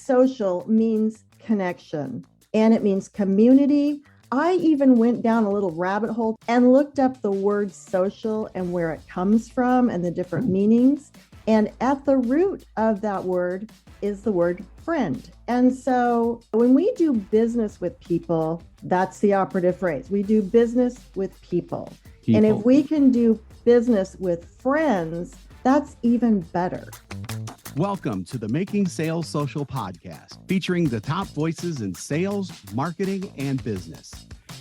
social means connection, and it means community. I even went down a little rabbit hole and looked up the word social and where it comes from and the different meanings. And at the root of that word is the word friend. And so when we do business with people, that's the operative phrase. We do business with people. And if we can do business with friends, that's even better. Welcome to the Making Sales Social podcast, featuring the top voices in sales, marketing, and business.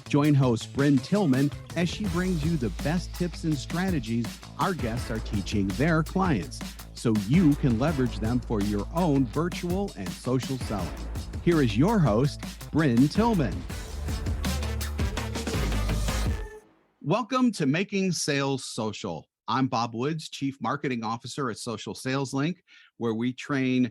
Join host Brynne Tillman as she brings you the best tips and strategies our guests are teaching their clients, so you can leverage them for your own virtual and social selling. Here is your host, Brynne Tillman. Welcome to Making Sales Social. I'm Bob Woods, Chief Marketing Officer at Social Sales Link, where we train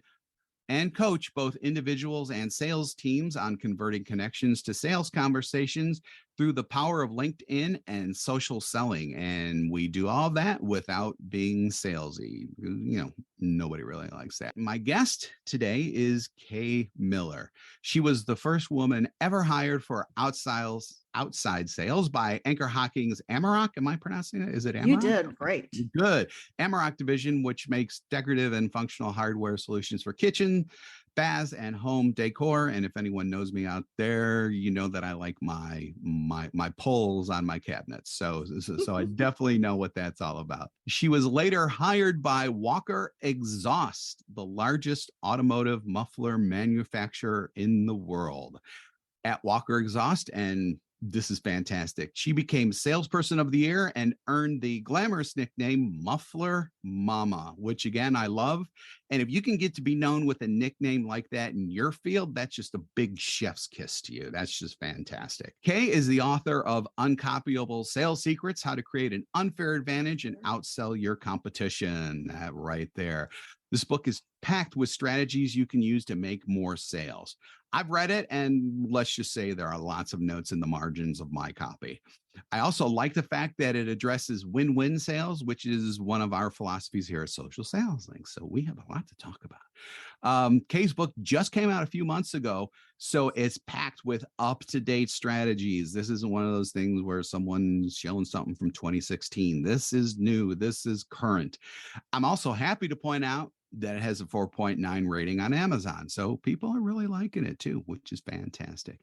and coach both individuals and sales teams on converting connections to sales conversations through the power of LinkedIn and social selling. And we do all that without being salesy. You know, nobody really likes that. My guest today is Kay Miller. She was the first woman ever hired for outside sales by Anchor Hocking's Amerock. Am I pronouncing it? Is it Amerock? You did great. Good. Amerock division, which makes decorative and functional hardware solutions for kitchen, baths, and home decor. And if anyone knows me out there, you know that I like my poles on my cabinets. So I definitely know what that's all about. She was later hired by Walker Exhaust, the largest automotive muffler manufacturer in the world. At Walker Exhaust, and this is fantastic, she became Salesperson of the Year and earned the glamorous nickname Muffler Mama, which again, I love. And if you can get to be known with a nickname like that in your field, that's just a big chef's kiss to you. That's just fantastic. Kay is the author of Uncopyable Sales Secrets, How to Create an Unfair Advantage and Outsell Your Competition. That right there. This book is packed with strategies you can use to make more sales. I've read it, and let's just say there are lots of notes in the margins of my copy. I also like the fact that it addresses win-win sales, which is one of our philosophies here at Social Sales Link. So we have a lot to talk about. Kay's book just came out a few months ago, so it's packed with up-to-date strategies. This isn't one of those things where someone's showing something from 2016. This is new. This is current. I'm also happy to point out that it has a 4.9 rating on Amazon. So people are really liking it too, which is fantastic.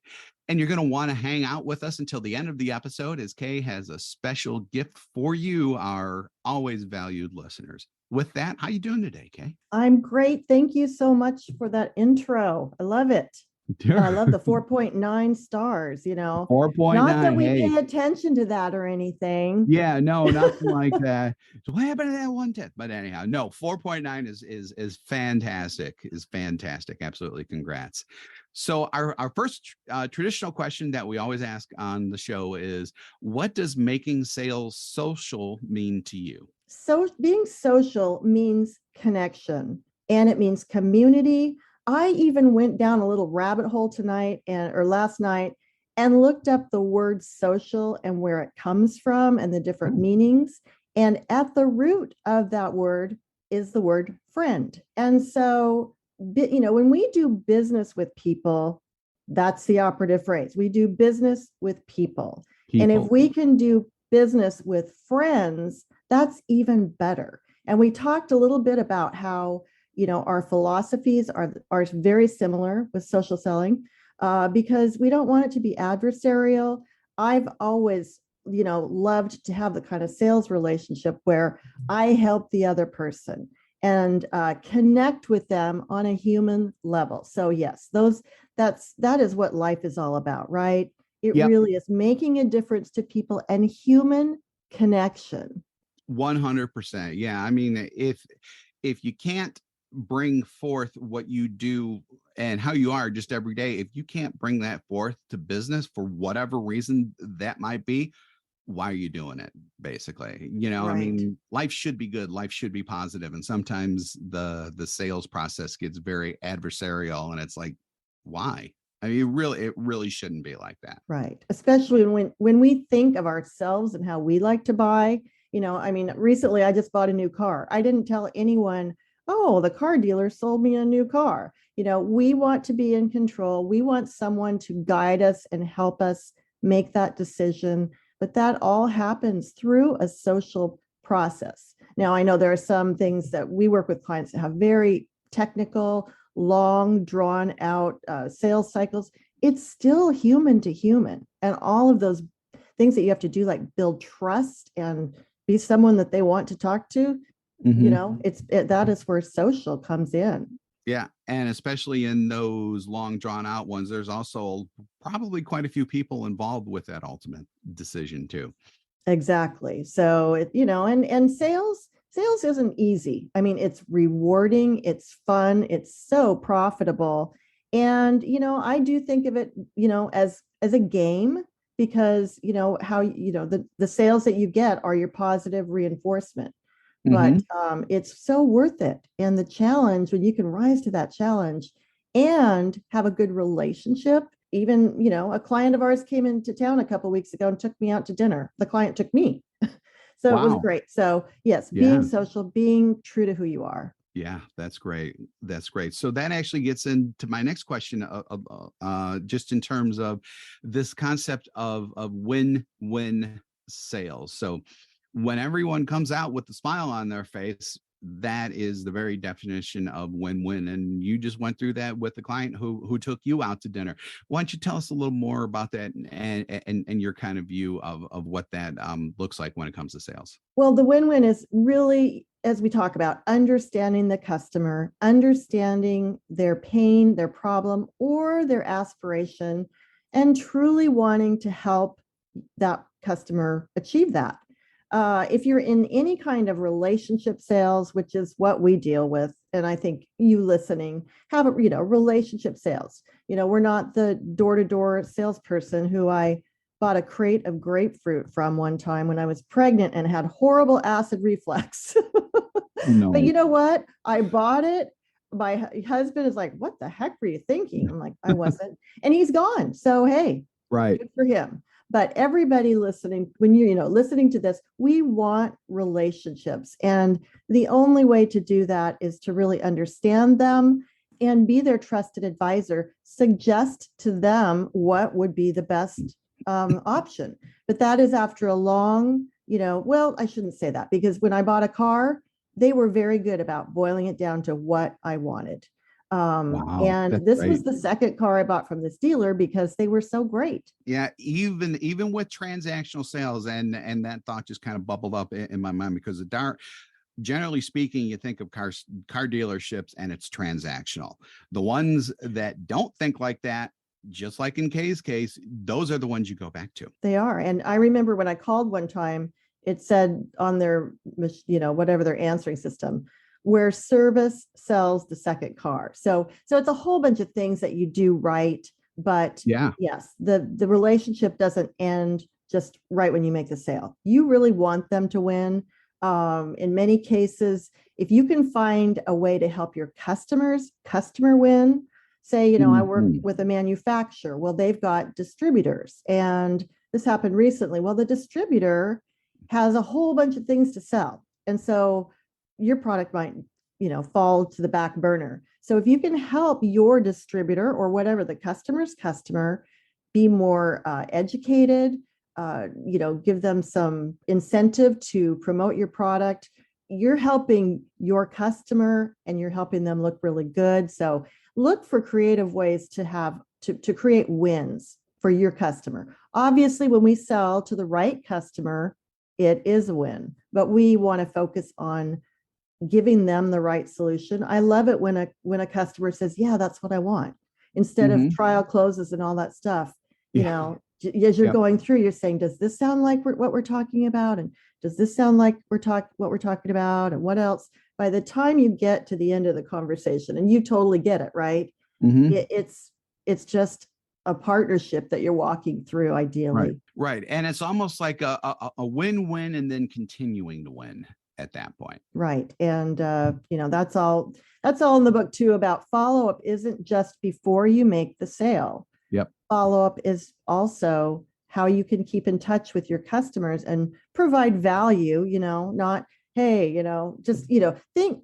And you're going to want to hang out with us until the end of the episode, as Kay has a special gift for you, our always valued listeners. With that, how you doing today, Kay? I'm great. Thank you so much for that intro. I love it. And I love the 4.9 stars, 4.9. Not that we pay attention to that or anything. Yeah, no, nothing like that. So what happened to that 1/10? But anyhow, no, 4.9 is fantastic, Absolutely. Congrats. So our first traditional question that we always ask on the show is, what does making sales social mean to you? So being social means connection, and it means community. I even went down a little rabbit hole last night and looked up the word social and where it comes from and the different meanings. And at the root of that word is the word friend. And so, when we do business with people, that's the operative phrase. We do business with people. And if we can do business with friends, that's even better. And we talked a little bit about how our philosophies are very similar with social selling, because we don't want it to be adversarial. I've always, loved to have the kind of sales relationship where I help the other person and connect with them on a human level. So yes, that is what life is all about, right? It really is making a difference to people and human connection. 100%. Yeah. I mean, if you can't bring forth what you do and how you are just every day, if you can't bring that forth to business for whatever reason that might be, why are you doing it? Basically, right. I mean, life should be good. Life should be positive. And sometimes the sales process gets very adversarial, and it's like, why? I mean, it really shouldn't be like that. Right. Especially when we think of ourselves and how we like to buy, recently I just bought a new car. I didn't tell anyone oh, the car dealer sold me a new car. We want to be in control. We want someone to guide us and help us make that decision. But that all happens through a social process. Now, I know there are some things that we work with clients that have very technical, long, drawn out sales cycles. It's still human to human. And all of those things that you have to do, like build trust and be someone that they want to talk to, that is where social comes in. Yeah. And especially in those long drawn out ones, there's also probably quite a few people involved with that ultimate decision too. Exactly. So and sales isn't easy. I mean, it's rewarding, it's fun, it's so profitable. And I do think of it, as a game, because how the sales that you get are your positive reinforcement. But it's so worth it. And the challenge, when you can rise to that challenge and have a good relationship, even, a client of ours came into town a couple of weeks ago and took me out to dinner. The client took me. So it was great. So yes, being social, being true to who you are. Yeah, that's great. That's great. So that actually gets into my next question just in terms of this concept of win-win sales. So when everyone comes out with a smile on their face, that is the very definition of win-win. And you just went through that with the client who took you out to dinner. Why don't you tell us a little more about that and your kind of view of what that looks like when it comes to sales? Well, the win-win is really, as we talk about, understanding the customer, understanding their pain, their problem, or their aspiration, and truly wanting to help that customer achieve that. If you're in any kind of relationship sales, which is what we deal with, and I think you listening have relationship sales. We're not the door-to-door salesperson who I bought a crate of grapefruit from one time when I was pregnant and had horrible acid reflux. No. But you know what? I bought it. My husband is like, "What the heck were you thinking?" I'm like, "I wasn't," and he's gone. So hey, right, good for him. But everybody listening, when you're listening to this, we want relationships. And the only way to do that is to really understand them and be their trusted advisor, suggest to them what would be the best option. But that is after a long, well, I shouldn't say that, because when I bought a car, they were very good about boiling it down to what I wanted. Wow, and this great. was the second car I bought from this dealer because they were so great. Yeah, even with transactional sales, and that thought just kind of bubbled up in my mind, because generally speaking, you think of car dealerships and it's transactional. The ones that don't think like that, just like in Kay's case, those are the ones you go back to. They are. And I remember when I called one time, it said on their, whatever their answering system, where service sells the second car. So it's a whole bunch of things that you do right. But yes, the relationship doesn't end just right when you make the sale. You really want them to win. In many cases, if you can find a way to help your customer win, say, I work with a manufacturer. Well, they've got distributors, and this happened recently. Well, the distributor has a whole bunch of things to sell. And so your product might, fall to the back burner. So if you can help your distributor or whatever, the customer's customer, be more educated, give them some incentive to promote your product, you're helping your customer and you're helping them look really good. So look for creative ways to create wins for your customer. Obviously, when we sell to the right customer, it is a win, but we want to focus on giving them the right solution. I love it when a customer says, "Yeah, that's what I want," instead of trial closes and all that stuff. As you're going through, you're saying, "Does this sound like what we're talking about? And does this sound like what we're talking about? And what else?" By the time you get to the end of the conversation, and you totally get it, right? It's just a partnership that you're walking through, ideally. Right. And it's almost like a win-win and then continuing to win at that point. Right. And, that's all in the book too, about follow-up isn't just before you make the sale. Yep. Follow-up is also how you can keep in touch with your customers and provide value, not hey, just,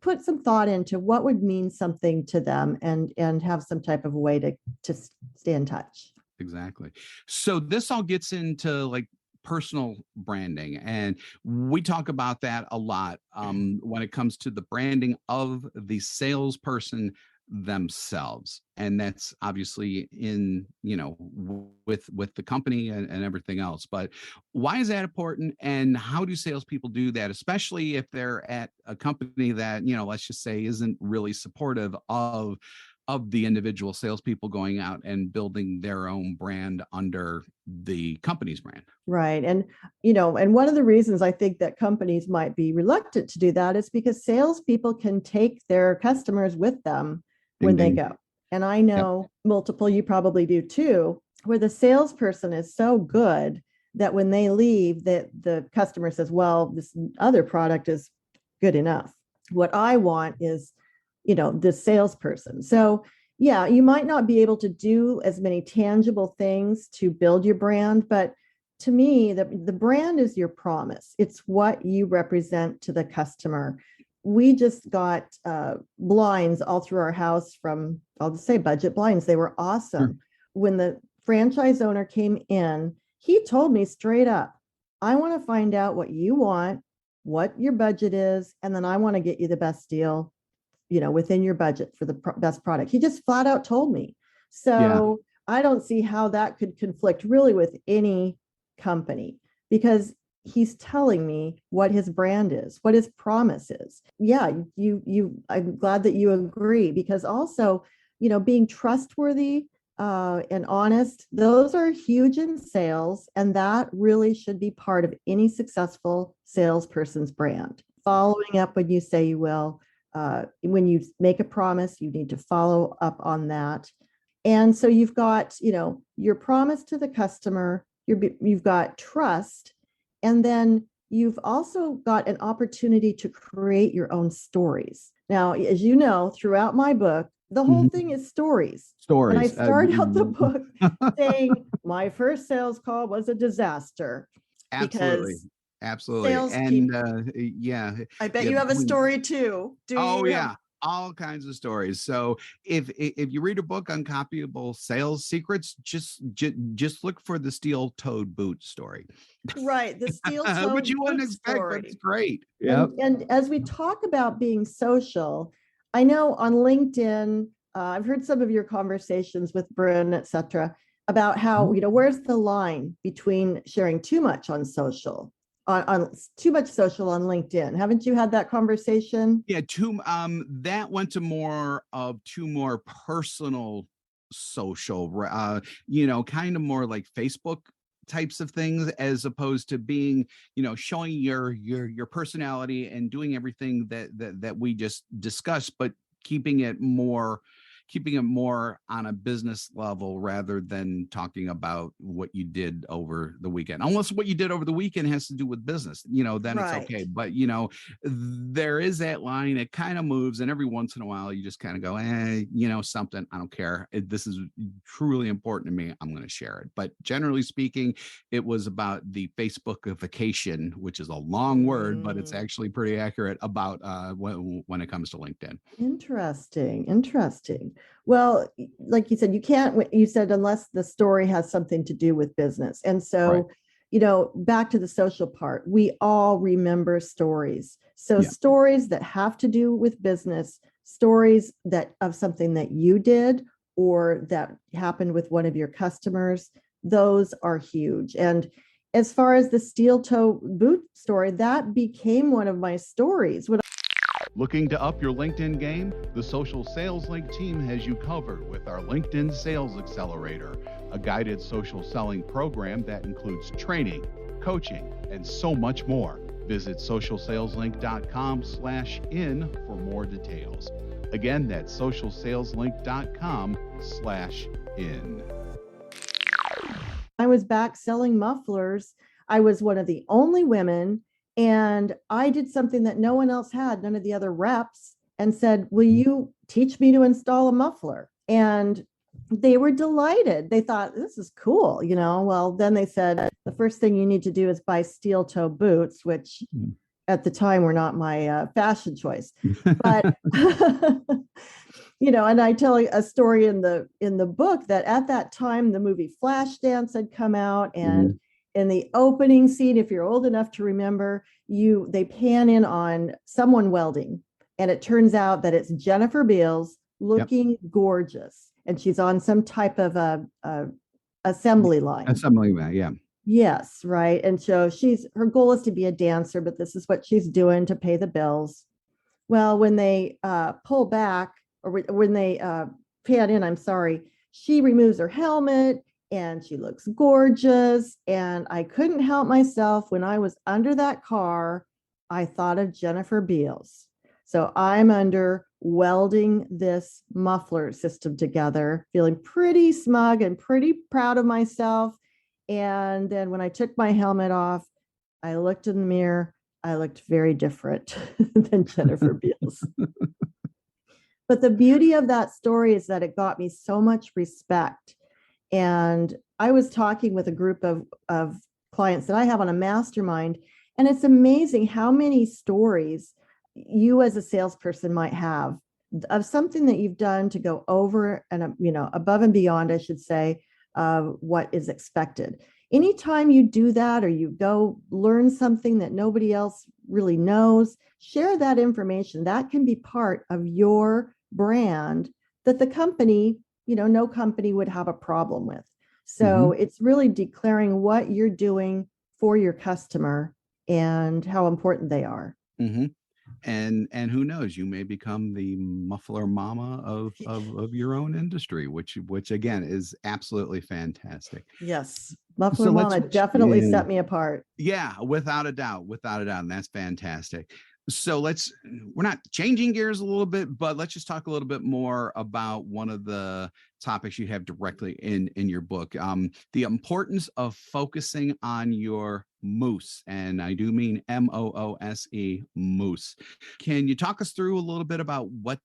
put some thought into what would mean something to them, and have some type of way to stay in touch. Exactly. So this all gets into like personal branding, and we talk about that a lot when it comes to the branding of the salesperson themselves, and that's obviously in with the company and everything else. But why is that important, and how do salespeople do that, especially if they're at a company that, let's just say, isn't really supportive of the individual salespeople going out and building their own brand under the company's brand? Right. And one of the reasons I think that companies might be reluctant to do that is because salespeople can take their customers with them Ding when they ding. go. And I Yep. know multiple, you probably do too, where the salesperson is so good that when they leave, that the customer says, well, this other product is good enough. What I want is, this salesperson. So yeah, you might not be able to do as many tangible things to build your brand, but to me, the brand is your promise. It's what you represent to the customer. We just got blinds all through our house from, I'll just say, Budget Blinds. They were awesome. Sure. When the franchise owner came in, he told me straight up, I want to find out what you want, what your budget is, and then I want to get you the best deal, within your budget for the best product. He just flat out told me. So I don't see how that could conflict really with any company, because he's telling me what his brand is, what his promise is. Yeah, I'm glad that you agree, because also, being trustworthy and honest, those are huge in sales, and that really should be part of any successful salesperson's brand. Following up when you say you will. When you make a promise, you need to follow up on that. And so you've got, your promise to the customer, you've got trust, and then you've also got an opportunity to create your own stories. Now, as you know, throughout my book, the whole thing is stories. Stories. And I start out the book saying my first sales call was a disaster. Absolutely. Because Absolutely. salespeople, And yeah. I bet yeah, you have a between- story too. Do Oh you? yeah, all kinds of stories. So if you read a book, Uncopyable Sales Secrets, just look for the steel-toed boot story, Right, the steel-toed which you wouldn't boot expect, but story. it's great. Yep. And as we talk about being social, I know on LinkedIn, I've heard some of your conversations with Bryn, et cetera, about how, where's the line between sharing too much on social, on too much social on LinkedIn? Haven't you had that conversation? Yeah, that went to more personal social, kind of more like Facebook types of things, as opposed to being, showing your personality and doing everything that we just discussed, but keeping it more on a business level rather than talking about what you did over the weekend. Unless what you did over the weekend has to do with business, then it's okay. Right. But there is that line, it kind of moves, and every once in a while you just kind of go, something, I don't care. This is truly important to me, I'm going to share it. But generally speaking, it was about the Facebookification, which is a long word, but it's actually pretty accurate about when it comes to LinkedIn. Interesting. Well, like you said, you said unless the story has something to do with business. And so, Right. Back to the social part, we all remember stories. So Yeah. stories that have to do with business, stories that of something that you did or that happened with one of your customers, those are huge. And as far as the steel toe boot story, that became one of my stories. Looking to up your LinkedIn game? The Social Sales Link team has you covered with our LinkedIn Sales Accelerator, a guided social selling program that includes training, coaching, and so much more. Visit socialsaleslink.com/in for more details. Again, that's socialsaleslink.com/in. I was back selling mufflers. I was one of the only women, and I did something that no one else had, none of the other reps, and said, will you teach me to install a muffler? And they were delighted. They thought, this is cool, Well, then they said, the first thing you need to do is buy steel toe boots, which at the time were not my fashion choice. But and I tell a story in the book that at that time the movie Flashdance had come out, and in the opening scene, if you're old enough to remember, they pan in on someone welding, and it turns out that it's Jennifer Beals looking gorgeous, and she's on some type of a assembly line. Assembly line, yeah. Yes, right. And so her goal is to be a dancer, but this is what she's doing to pay the bills. Well, when they pull back, or when they pan in, I'm sorry, she removes her helmet and she looks gorgeous. And I couldn't help myself. When I was under that car, I thought of Jennifer Beals. So I'm under welding this muffler system together, feeling pretty smug and pretty proud of myself. And then when I took my helmet off, I looked in the mirror. I looked very different than Jennifer Beals. But the beauty of that story is that it got me so much respect. And I was talking with a group of clients that I have on a mastermind, and it's amazing how many stories you as a salesperson might have of something that you've done to go over and above and beyond, I should say, what is expected. Anytime you do that, or you go learn something that nobody else really knows, share that information. That can be part of your brand that the company, no company would have a problem with. So it's really declaring what you're doing for your customer and how important they are. And who knows, you may become the muffler mama of your own industry, which again is absolutely fantastic. Yes, muffler mama definitely set me apart. Yeah, without a doubt, and that's fantastic. So we're not changing gears a little bit, but let's just talk a little bit more about one of the topics you have directly in your book, the importance of focusing on your moose. And I do mean MOOSE, moose. Can you talk us through a little bit about what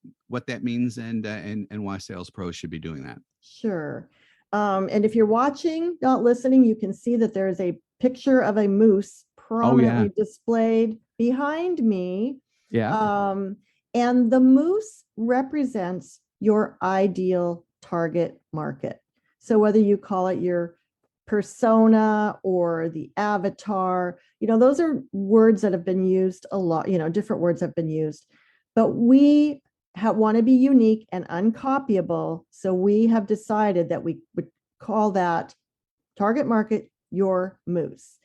that means and why sales pros should be doing that? Sure. And if you're watching, not listening, you can see that there is a picture of a moose prominently displayed behind me. Yeah. And the moose represents your ideal target market. So whether you call it your persona or the avatar, those are words that have been used a lot, different words have been used, but we want to be unique and uncopyable. So we have decided that we would call that target market your moose.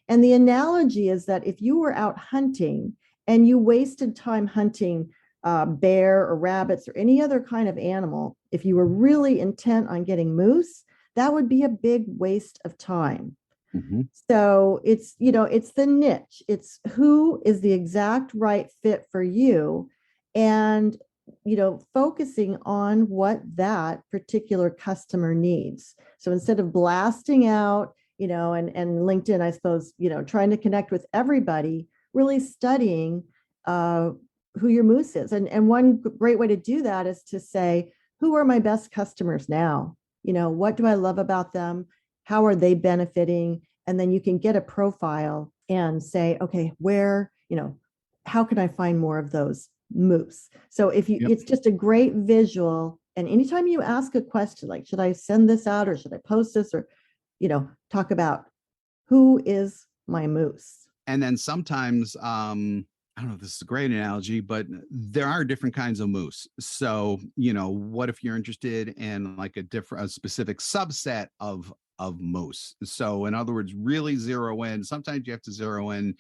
And the analogy is that if you were out hunting and you wasted time hunting bear or rabbits or any other kind of animal, if you were really intent on getting moose, that would be a big waste of time. So it's the niche. It's who is the exact right fit for you, and focusing on what that particular customer needs. So instead of blasting out, and LinkedIn, I suppose, trying to connect with everybody, really studying who your moose is. And one great way to do that is to say, who are my best customers now? What do I love about them? How are they benefiting? And then you can get a profile and say, okay, where, how can I find more of those moose? So it's just a great visual. And anytime you ask a question, like, should I send this out or should I post this, or, talk about who is my moose. And then sometimes, I don't know if this is a great analogy, but there are different kinds of moose. So, what if you're interested in like a specific subset of moose? So in other words, really zero in. Sometimes you have to zero in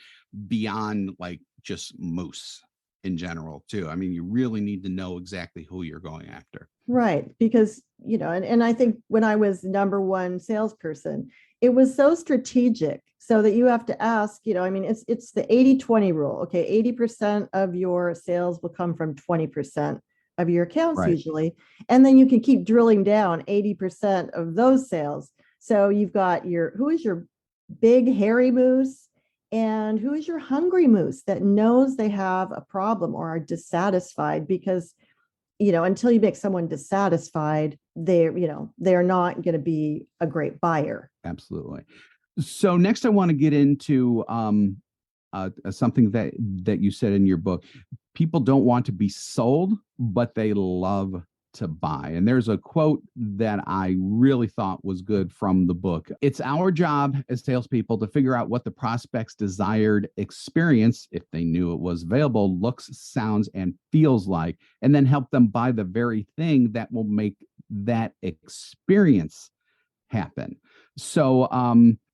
beyond like just moose in general too. I mean, you really need to know exactly who you're going after. Right. Because, and I think when I was number one salesperson, it was so strategic so that you have to ask, it's the 80-20 rule. Okay. 80% of your sales will come from 20% of your accounts usually. And then you can keep drilling down 80% of those sales. So you've got who is your big hairy moose, and who is your hungry moose that knows they have a problem or are dissatisfied, because until you make someone dissatisfied, they're not going to be a great buyer. Absolutely. So next I want to get into something that you said in your book. People don't want to be sold, but they love to buy. And there's a quote that I really thought was good from the book. It's our job as salespeople to figure out what the prospect's desired experience, if they knew it was available, looks, sounds, and feels like, and then help them buy the very thing that will make that experience happen. So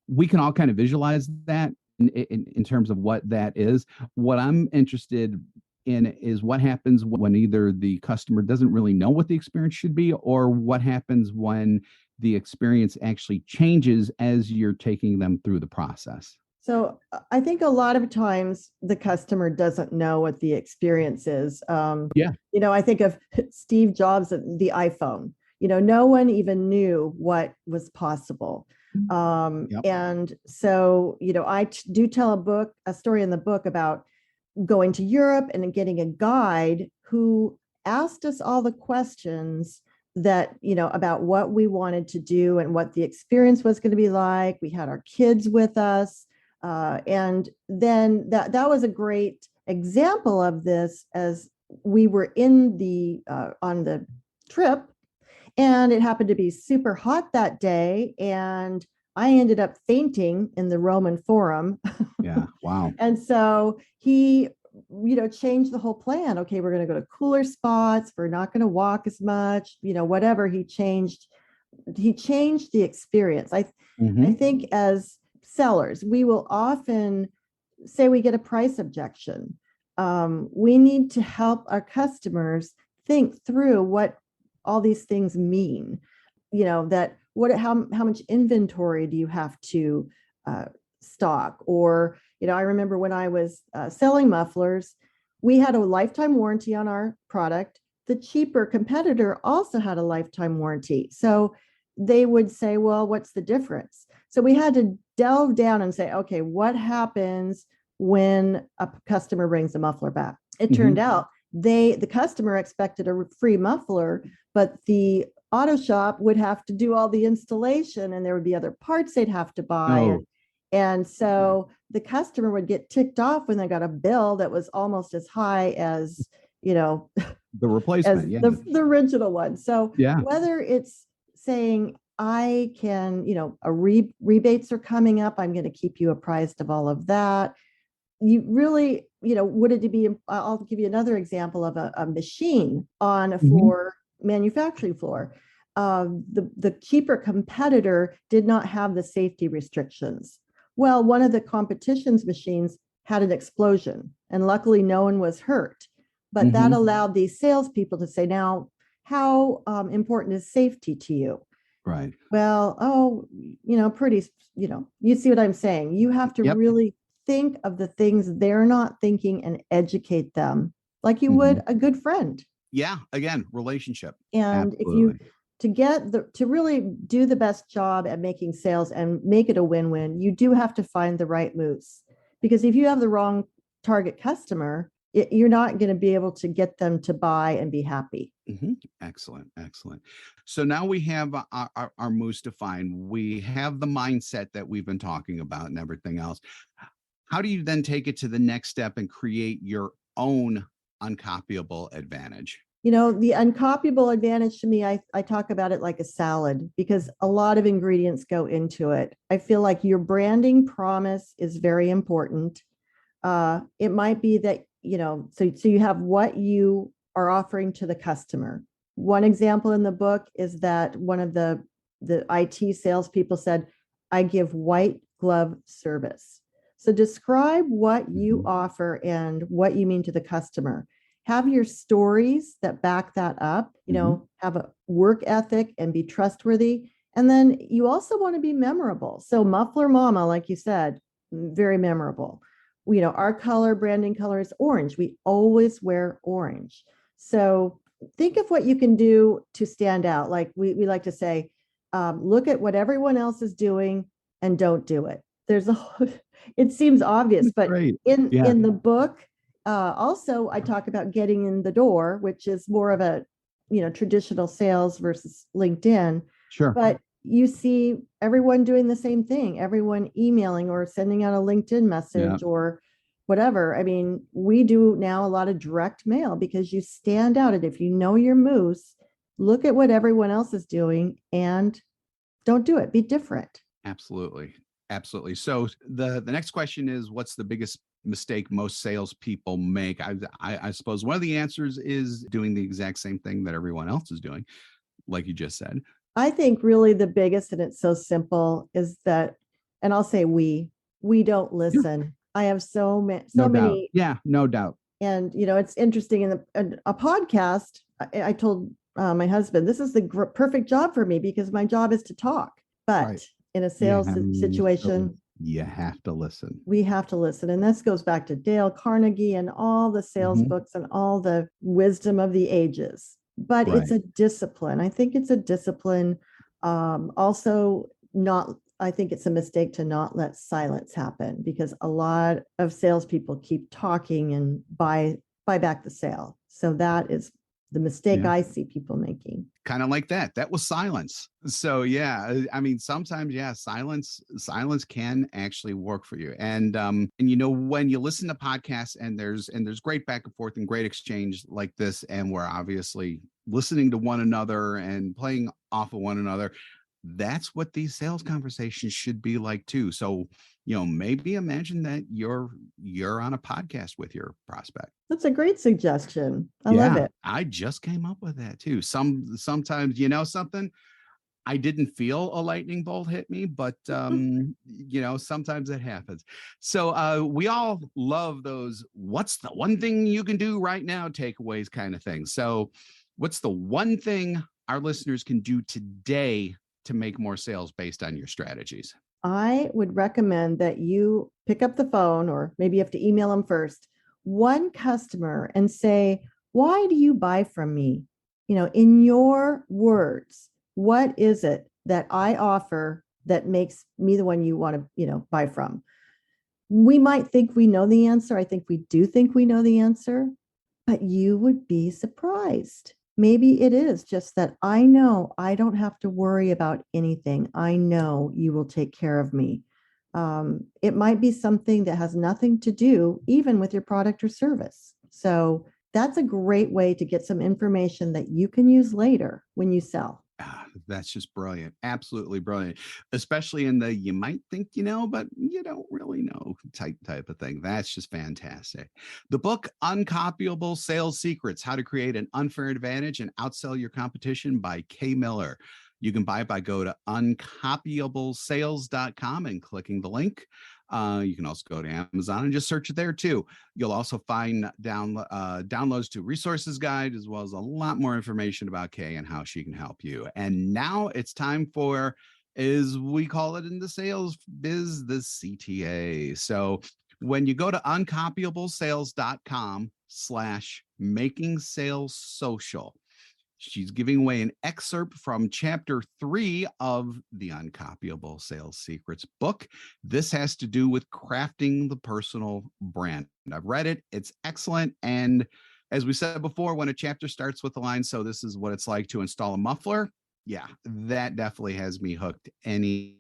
we can all kind of visualize that in terms of what that is. What I'm interested in is what happens when either the customer doesn't really know what the experience should be, or what happens when the experience actually changes as you're taking them through the process. So I think a lot of times the customer doesn't know what the experience is. Yeah. I think of Steve Jobs and the iPhone. No one even knew what was possible. Yep. And so, I do tell a story in the book about going to Europe and getting a guide who asked us all the questions that, about what we wanted to do and what the experience was going to be like. We had our kids with us. And then that was a great example of this, as we were in on the trip, and it happened to be super hot that day. And I ended up fainting in the Roman Forum. Yeah. Wow. And so he, changed the whole plan. Okay, we're going to go to cooler spots. We're not going to walk as much, whatever. He changed the experience. I think as sellers, we will often say we get a price objection. We need to help our customers think through what all these things mean. How much inventory do you have to stock? Or, I remember when I was selling mufflers, we had a lifetime warranty on our product. The cheaper competitor also had a lifetime warranty. So they would say, well, what's the difference? So we had to delve down and say, okay, what happens when a customer brings a muffler back? It turned out the customer expected a free muffler, but the auto shop would have to do all the installation, and there would be other parts they'd have to buy. Oh. And so the customer would get ticked off when they got a bill that was almost as high as, the replacement, as the original one. So yeah, whether it's saying, I can, rebates are coming up, I'm going to keep you apprised of all of that. You really, would it be, I'll give you another example of a machine on a floor, manufacturing floor. The cheaper competitor did not have the safety restrictions. Well, one of the competition's machines had an explosion, and luckily no one was hurt. But that allowed these salespeople to say, now, how important is safety to you? Right. Well, you see what I'm saying? You have to really think of the things they're not thinking and educate them like you would a good friend. Yeah. Again, relationship. And Absolutely. to really do the best job at making sales and make it a win-win, you do have to find the right moves. Because if you have the wrong target customer, you're not going to be able to get them to buy and be happy. Excellent. Excellent. So now we have our moves defined. We have the mindset that we've been talking about and everything else. How do you then take it to the next step and create your own uncopyable advantage? The uncopyable advantage to me, I talk about it like a salad, because a lot of ingredients go into it. I feel like your branding promise is very important. It might be that, so you have what you are offering to the customer. One example in the book is that one of the IT salespeople said, I give white glove service. So describe what you offer and what you mean to the customer. Have your stories that back that up, have a work ethic and be trustworthy. And then you also want to be memorable. So Muffler Mama, like you said, very memorable. Our branding color is orange. We always wear orange. So think of what you can do to stand out. Like we like to say, look at what everyone else is doing and don't do it. It seems obvious, but in the book, also I talk about getting in the door, which is more of a, traditional sales versus LinkedIn. Sure. But you see everyone doing the same thing, everyone emailing or sending out a LinkedIn message or whatever. I mean, we do now a lot of direct mail because you stand out. And if you know your moose, look at what everyone else is doing and don't do it. Be different. Absolutely. Absolutely. So the next question is, what's the biggest mistake most salespeople make? I suppose one of the answers is doing the exact same thing that everyone else is doing, like you just said. I think really the biggest, and it's so simple, is that, and I'll say we don't listen. I have so many. Yeah, no doubt. And, it's interesting in a podcast, I told my husband, this is the perfect job for me because my job is to talk. But Right. in a sales situation, you have to listen. we have to listen. And this goes back to Dale Carnegie and all the sales books and all the wisdom of the ages. But it's a discipline. I think it's a discipline. Also, I think it's a mistake to not let silence happen because a lot of salespeople keep talking and buy back the sale. So that is the mistake I see people making. Kind of like that. That was silence. So yeah, I mean, sometimes, silence can actually work for you. And when you listen to podcasts and there's great back and forth and great exchange like this, and we're obviously listening to one another and playing off of one another, that's what these sales conversations should be like too. So, maybe imagine that you're on a podcast with your prospect. That's a great suggestion. I love it. I just came up with that too. Sometimes, something, I didn't feel a lightning bolt hit me, but sometimes it happens. So we all love those, what's the one thing you can do right now takeaways kind of thing. So what's the one thing our listeners can do today to make more sales based on your strategies? I would recommend that you pick up the phone, or maybe you have to email them first, one customer, and say, why do you buy from me? In your words, what is it that I offer that makes me the one you want to, buy from? We might think we know the answer. I think we do think we know the answer, but you would be surprised. Maybe it is just that I know I don't have to worry about anything. I know you will take care of me. It might be something that has nothing to do even with your product or service. So that's a great way to get some information that you can use later when you sell. That's just brilliant. Absolutely brilliant. Especially in the, you might think, but you don't really know type of thing. That's just fantastic. The book, Uncopyable Sales Secrets, How to Create an Unfair Advantage and Outsell Your Competition by Kay Miller. You can buy it by go to uncopyablesales.com and clicking the link. You can also go to Amazon and just search it there too. You'll also find downloads to resources guide, as well as a lot more information about Kay and how she can help you. And now it's time for, as we call it in the sales biz, the CTA. So when you go to uncopyablesales.com/making-sales-social, she's giving away an excerpt from chapter 3 of the Uncopyable Sales Secrets book. This has to do with crafting the personal brand. I've read it. It's excellent. And as we said before, when a chapter starts with the line, so this is what it's like to install a muffler. Yeah, that definitely has me hooked any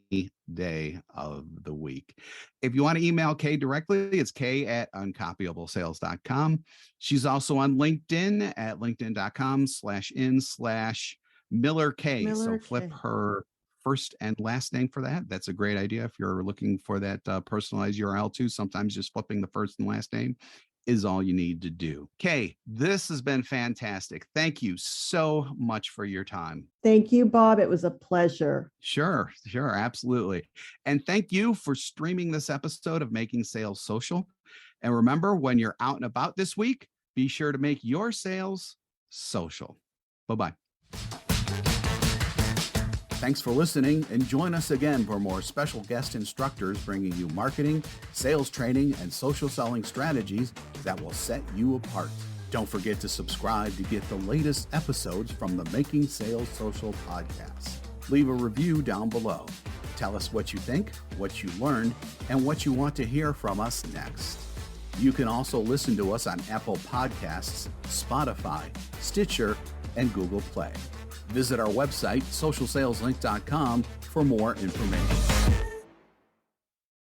day of the week. If you want to email Kay directly, it's kay@uncopyablesales.com. She's also on LinkedIn at linkedin.com/in/Miller Kay. So flip her first and last name for that. That's a great idea. If you're looking for that personalized URL too, sometimes just flipping the first and last name is all you need to do. Kay, this has been fantastic. Thank you so much for your time. Thank you, Bob. It was a pleasure. Sure, absolutely. And thank you for streaming this episode of Making Sales Social. And remember, when you're out and about this week, be sure to make your sales social. Bye-bye. Thanks for listening, and join us again for more special guest instructors bringing you marketing, sales training, and social selling strategies that will set you apart. Don't forget to subscribe to get the latest episodes from the Making Sales Social podcast. Leave a review down below. Tell us what you think, what you learned, and what you want to hear from us next. You can also listen to us on Apple Podcasts, Spotify, Stitcher, and Google Play. Visit our website, socialsaleslink.com, for more information.